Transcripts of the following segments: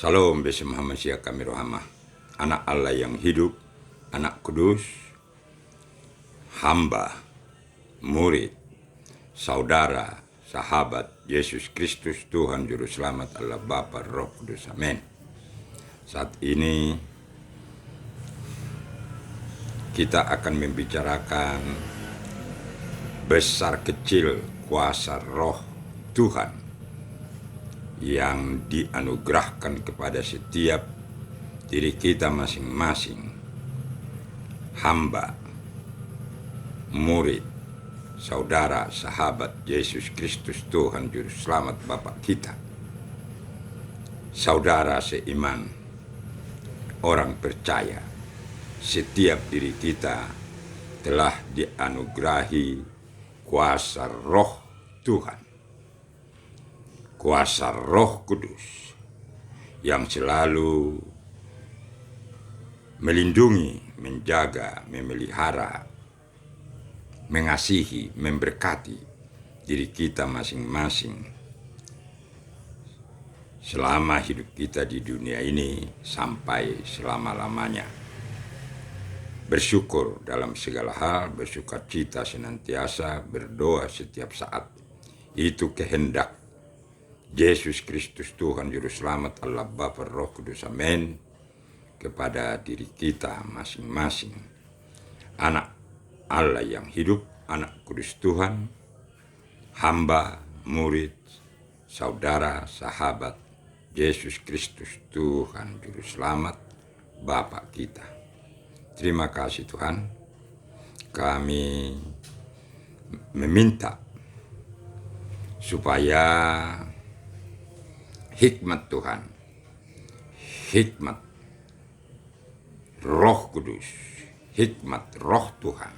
Salam besi Muhammad Syekh kami rohamah. Anak Allah yang hidup, anak kudus, hamba, murid, saudara, sahabat Yesus Kristus Tuhan Juru Selamat Allah Bapa Roh Kudus. Amin. Saat ini kita akan membicarakan besar kecil kuasa roh Tuhan yang dianugerahkan kepada setiap diri kita masing-masing, hamba, murid, saudara, sahabat Yesus Kristus Tuhan Juru Selamat Bapa kita, saudara seiman, orang percaya, setiap diri kita telah dianugerahi kuasa roh Tuhan, kuasa Roh Kudus yang selalu melindungi, menjaga, memelihara, mengasihi, memberkati diri kita masing-masing selama hidup kita di dunia ini sampai selama-lamanya. Bersyukur dalam segala hal, bersukacita senantiasa, berdoa setiap saat. Itu kehendak Yesus Kristus Tuhan Juru Selamat Allah Bapa Roh Kudus. Amin. Kepada diri kita masing-masing, anak Allah yang hidup, anak kudus Tuhan, hamba, murid, saudara, sahabat Yesus Kristus Tuhan Juru Selamat Bapa kita. Terima kasih Tuhan. Kami meminta supaya hikmat Tuhan, hikmat Roh Kudus, hikmat Roh Tuhan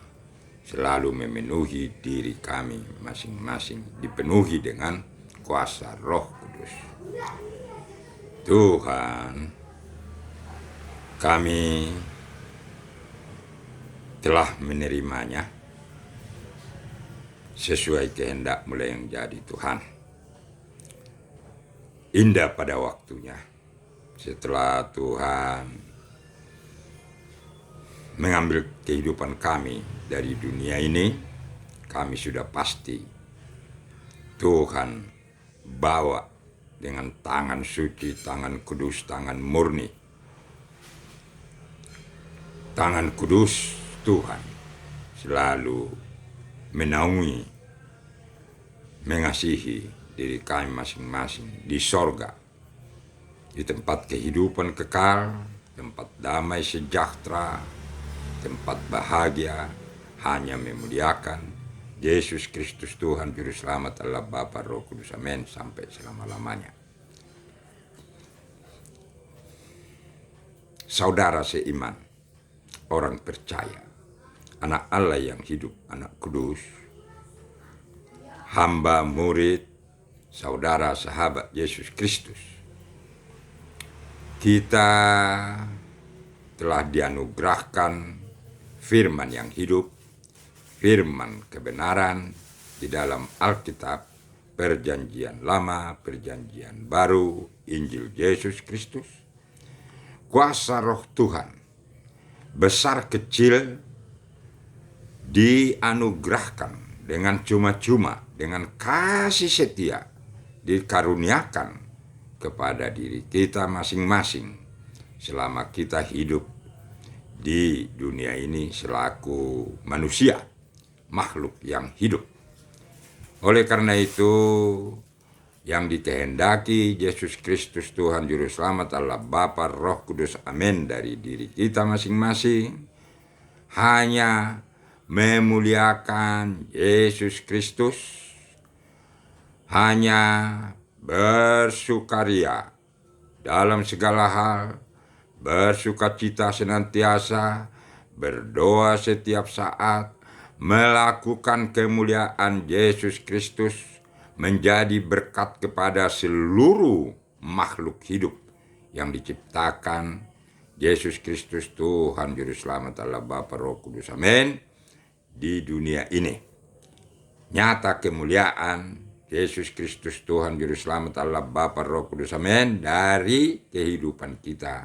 selalu memenuhi diri kami masing-masing, dipenuhi dengan kuasa Roh Kudus. Tuhan, kami telah menerimanya sesuai kehendak-Mu yang jadi Tuhan. Indah pada waktunya, setelah Tuhan mengambil kehidupan kami dari dunia ini, kami sudah pasti Tuhan bawa dengan tangan suci, tangan kudus, tangan murni. Tangan kudus Tuhan selalu menaungi, mengasihi diri kami masing-masing di sorga, di tempat kehidupan kekal, tempat damai sejahtera, tempat bahagia, hanya memuliakan Yesus Kristus Tuhan Juru Selamat Allah Bapa Roh Kudus. Amin. Sampai selama-lamanya. Saudara seiman, orang percaya, anak Allah yang hidup, anak kudus, hamba, murid, saudara, sahabat Yesus Kristus, kita telah dianugerahkan firman yang hidup, firman kebenaran di dalam Alkitab, Perjanjian Lama, Perjanjian Baru, Injil Yesus Kristus. Kuasa roh Tuhan, besar kecil, dianugerahkan dengan cuma-cuma, dengan kasih setia, dikaruniakan kepada diri kita masing-masing selama kita hidup di dunia ini selaku manusia, makhluk yang hidup. Oleh karena itu, yang dikehendaki Yesus Kristus Tuhan Juru Selamat Allah Bapa Roh Kudus, amin, dari diri kita masing-masing hanya memuliakan Yesus Kristus, hanya bersukaria dalam segala hal, bersukacita senantiasa, berdoa setiap saat, melakukan kemuliaan Yesus Kristus, menjadi berkat kepada seluruh makhluk hidup yang diciptakan Yesus Kristus Tuhan Juru Selamat Allah Bapa Roh Kudus. Amin. Di dunia ini nyata kemuliaan Yesus Kristus Tuhan Juru Selamat Allah Bapa Roh Kudus amin dari kehidupan kita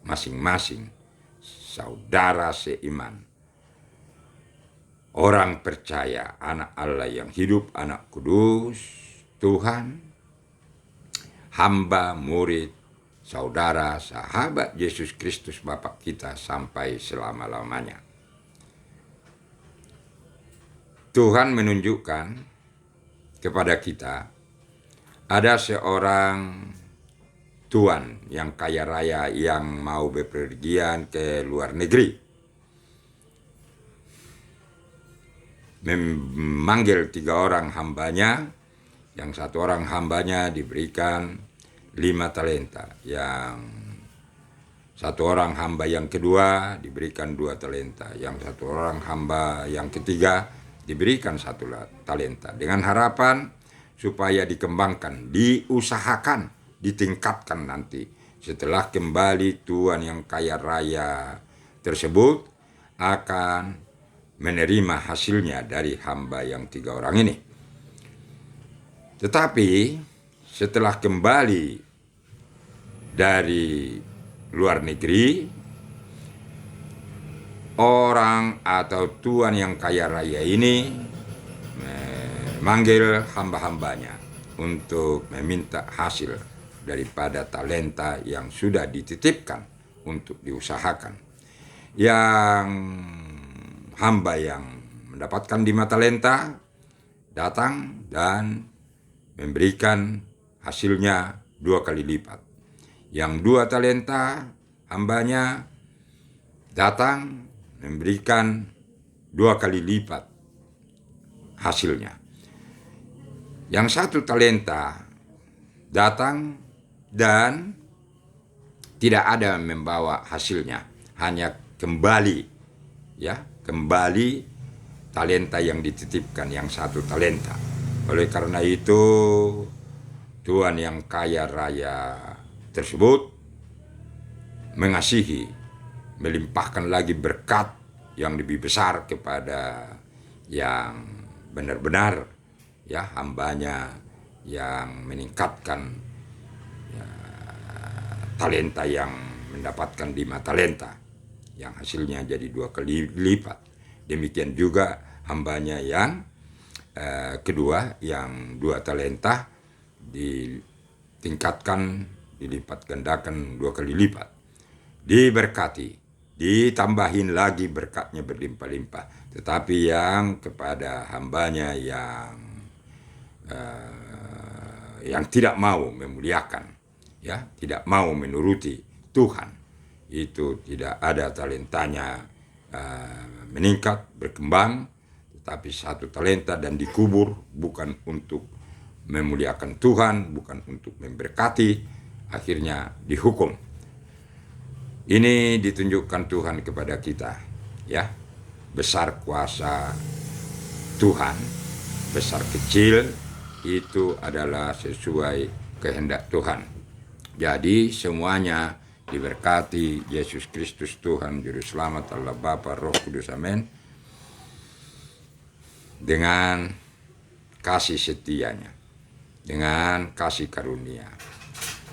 masing-masing, saudara seiman, orang percaya, anak Allah yang hidup, anak kudus Tuhan, hamba, murid, saudara, sahabat Yesus Kristus Bapa kita sampai selama-lamanya. Tuhan menunjukkan kepada kita ada seorang tuan yang kaya raya yang mau bepergian ke luar negeri, memanggil 3 orang hambanya. Yang 1 orang hambanya diberikan 5 talenta, yang 1 orang hamba yang kedua diberikan 2 talenta, yang 1 orang hamba yang ketiga diberikan 1 talenta, dengan harapan supaya dikembangkan, diusahakan, ditingkatkan nanti. Setelah kembali, tuan yang kaya raya tersebut akan menerima hasilnya dari hamba yang 3 orang ini. Tetapi setelah kembali dari luar negeri, orang atau tuan yang kaya raya ini memanggil hamba-hambanya untuk meminta hasil daripada talenta yang sudah dititipkan untuk diusahakan. Yang hamba yang mendapatkan 5 talenta datang dan memberikan hasilnya 2 kali lipat. Yang 2 talenta hambanya datang memberikan 2 kali lipat hasilnya. Yang 1 talenta datang dan tidak ada membawa hasilnya, hanya kembali talenta yang dititipkan, yang 1 talenta. Oleh karena itu, tuan yang kaya raya tersebut mengasihi, melimpahkan lagi berkat yang lebih besar kepada yang benar-benar hambanya yang meningkatkan talenta, yang mendapatkan 5 talenta yang hasilnya jadi 2 kali lipat. Demikian juga hambanya yang kedua yang 2 talenta ditingkatkan, dilipat gandakan 2 kali lipat, diberkati, ditambahin lagi berkatnya berlimpah-limpah. Tetapi yang kepada hambanya yang tidak mau memuliakan, tidak mau menuruti Tuhan, itu tidak ada talentanya meningkat, berkembang, tetapi 1 talenta dan dikubur, bukan untuk memuliakan Tuhan, bukan untuk memberkati, akhirnya dihukum. Ini ditunjukkan Tuhan kepada kita, besar kuasa Tuhan, besar kecil itu adalah sesuai kehendak Tuhan. Jadi semuanya diberkati Yesus Kristus Tuhan Juru Selamat Allah Bapa Roh Kudus amin, dengan kasih setianya, dengan kasih karunia.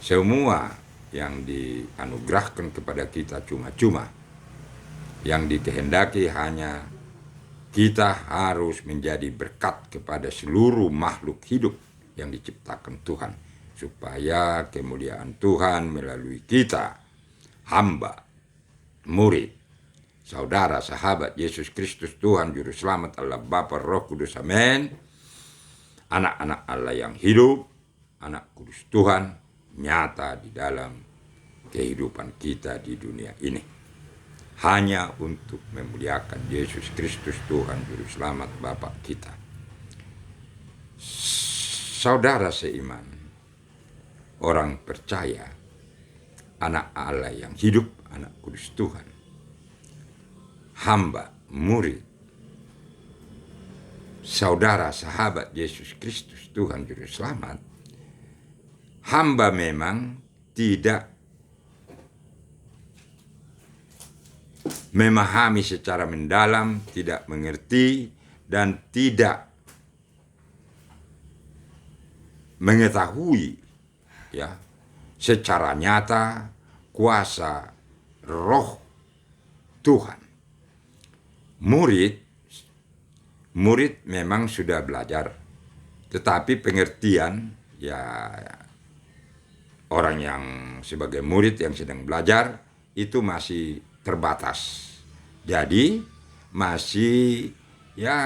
Semua yang dianugerahkan kepada kita cuma-cuma. Yang dikehendaki hanya kita harus menjadi berkat kepada seluruh makhluk hidup yang diciptakan Tuhan, supaya kemuliaan Tuhan melalui kita, hamba, murid, saudara, sahabat Yesus Kristus Tuhan Juru Selamat Allah Bapa Roh Kudus amin, anak-anak Allah yang hidup, anak kudus Tuhan, nyata di dalam kehidupan kita di dunia ini, hanya untuk memuliakan Yesus Kristus Tuhan Juru Selamat Bapa kita. Saudara seiman, orang percaya, anak Allah yang hidup, anak kudus Tuhan, hamba, murid, saudara, sahabat Yesus Kristus Tuhan Juru Selamat, hamba memang tidak memahami secara mendalam, tidak mengerti, dan tidak mengetahui ya secara nyata kuasa Roh Tuhan. Murid memang sudah belajar, tetapi pengertian ya orang yang sebagai murid yang sedang belajar itu masih terbatas. Jadi masih ya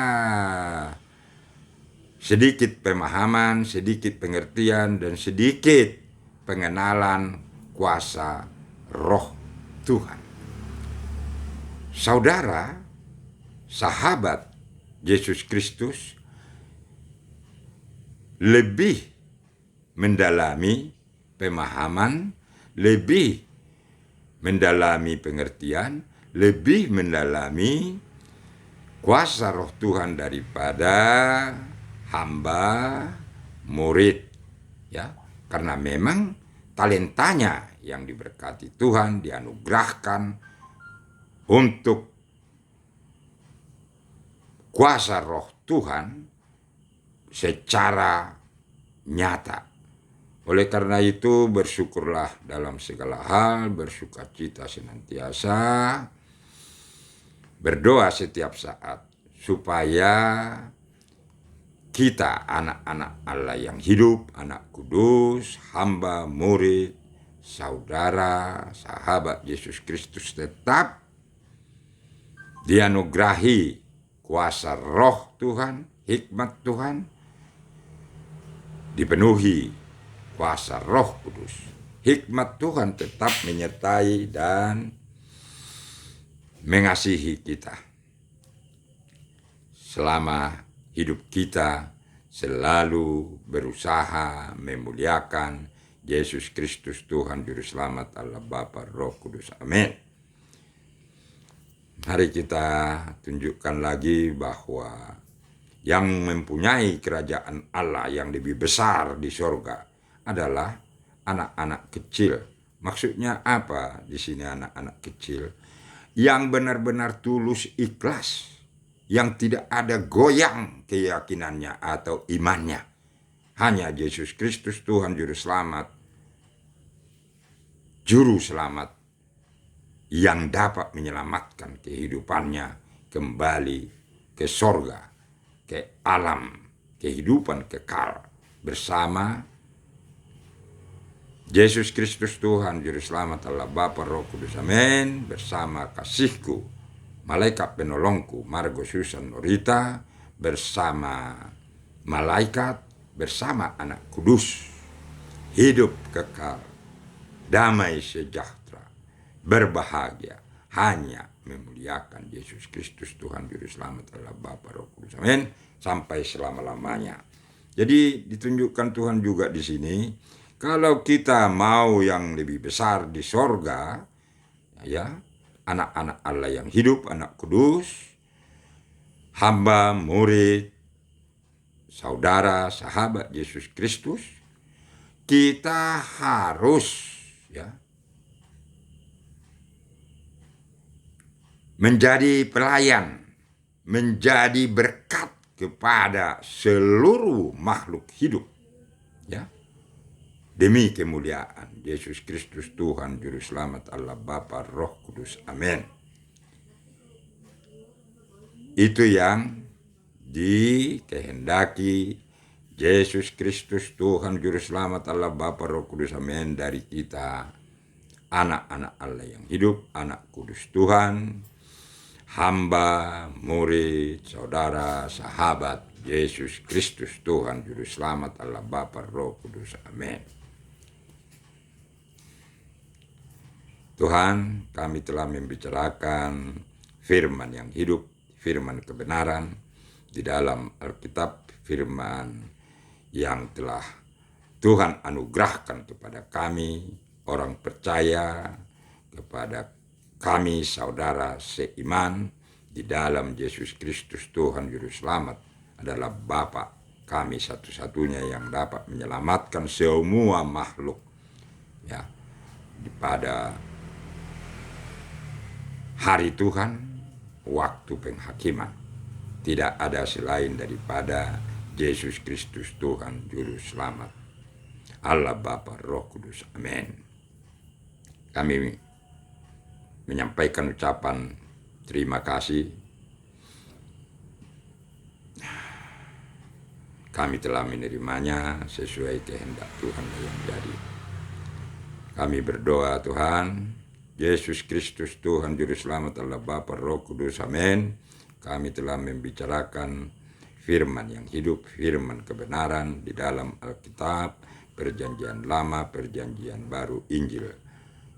sedikit pemahaman, sedikit pengertian, dan sedikit pengenalan kuasa Roh Tuhan. Saudara, sahabat Yesus Kristus lebih mendalami pemahaman, lebih mendalami pengertian, lebih mendalami kuasa Roh Tuhan daripada hamba murid, ya, karena memang talentanya yang diberkati Tuhan, dianugerahkan untuk kuasa Roh Tuhan secara nyata. Oleh karena itu bersyukurlah dalam segala hal, bersukacita senantiasa, berdoa setiap saat supaya kita anak-anak Allah yang hidup, anak kudus, hamba, murid, saudara, sahabat Yesus Kristus tetap dianugerahi kuasa Roh Tuhan, hikmat Tuhan, dipenuhi kuasa Roh Kudus. Hikmat Tuhan tetap menyertai dan mengasihi kita selama hidup kita selalu berusaha memuliakan Yesus Kristus Tuhan Juru Selamat Allah Bapa Roh Kudus. Amin. Mari kita tunjukkan lagi bahwa yang mempunyai kerajaan Allah yang lebih besar di sorga adalah anak-anak kecil. Maksudnya apa di sini anak-anak kecil? Yang benar-benar tulus ikhlas, yang tidak ada goyang keyakinannya atau imannya. Hanya Yesus Kristus Tuhan Juru Selamat, Juru Selamat yang dapat menyelamatkan kehidupannya kembali ke sorga, ke alam kehidupan kekal bersama Yesus Kristus Tuhan Juru Selamat Allah Bapa Roh Kudus. Amin. Bersama kasihku, malaikat penolongku Margo Susan Norita, bersama malaikat, bersama anak kudus, hidup kekal, damai sejahtera, berbahagia, hanya memuliakan Yesus Kristus Tuhan Juru Selamat Allah Bapa Roh Kudus. Amin. Sampai selama-lamanya. Jadi ditunjukkan Tuhan juga di sini, kalau kita mau yang lebih besar di sorga, ya, anak-anak Allah yang hidup, anak kudus, hamba, murid, saudara, sahabat Yesus Kristus, kita harus ya menjadi pelayan, menjadi berkat kepada seluruh makhluk hidup, ya, demi kemuliaan Yesus Kristus Tuhan Juru Selamat Allah Bapa Roh Kudus. Amin. Itu yang dikehendaki Yesus Kristus Tuhan Juru Selamat Allah Bapa Roh Kudus. Amin. Dari kita anak-anak Allah yang hidup, anak kudus Tuhan, hamba, murid, saudara, sahabat Yesus Kristus Tuhan Juru Selamat Allah Bapa Roh Kudus. Amin. Tuhan, kami telah membicarakan firman yang hidup, firman kebenaran di dalam Alkitab, firman yang telah Tuhan anugerahkan kepada kami, orang percaya, kepada kami saudara seiman di dalam Yesus Kristus Tuhan Juru Selamat adalah Bapa kami satu-satunya yang dapat menyelamatkan semua makhluk, ya, pada hari Tuhan, waktu penghakiman. Tidak ada selain daripada Yesus Kristus Tuhan Juru Selamat. Allah Bapa Roh Kudus. Amin. Kami menyampaikan ucapan terima kasih. Kami telah menerimanya sesuai kehendak Tuhan yang jadi. Kami berdoa Tuhan, Yesus Kristus Tuhan Juru Selamat Allah Bapa Roh Kudus. Amin. Kami telah membicarakan firman yang hidup, firman kebenaran di dalam Alkitab, Perjanjian Lama, Perjanjian Baru, Injil.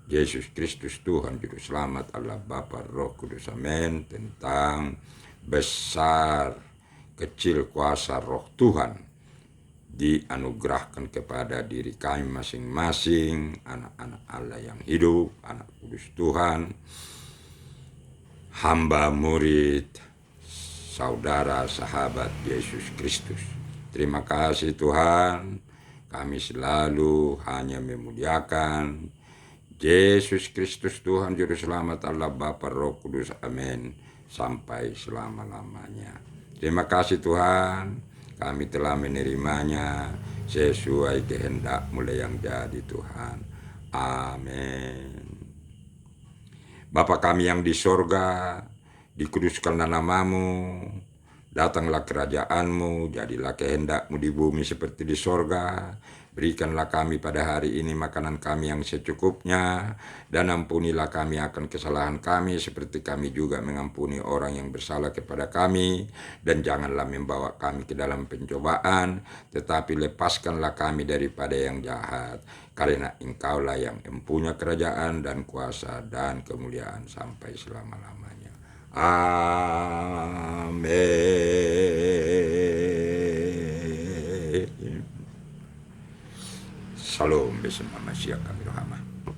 Yesus Kristus Tuhan Juru Selamat Allah Bapa Roh Kudus. Amin. Tentang besar kecil kuasa Roh Tuhan dianugerahkan kepada diri kami masing-masing, anak-anak Allah yang hidup, anak kudus Tuhan, hamba murid, saudara sahabat Yesus Kristus. Terima kasih Tuhan, kami selalu hanya memuliakan Yesus Kristus Tuhan Juru Selamat Allah Bapa Roh Kudus. Amin. Sampai selama-lamanya. Terima kasih Tuhan, kami telah menerimanya sesuai kehendak-Mu yang jadi Tuhan. Amin. Bapa kami yang di sorga, dikuduskanlah nama-Mu, datanglah kerajaan-Mu, jadilah kehendak-Mu di bumi seperti di sorga. Berikanlah kami pada hari ini makanan kami yang secukupnya, dan ampunilah kami akan kesalahan kami seperti kami juga mengampuni orang yang bersalah kepada kami. Dan janganlah membawa kami ke dalam pencobaan, tetapi lepaskanlah kami daripada yang jahat. Karena Engkaulah yang mempunyai kerajaan dan kuasa dan kemuliaan sampai selama-lamanya. Amin. Shalom bersama Mashiach kami rahmat.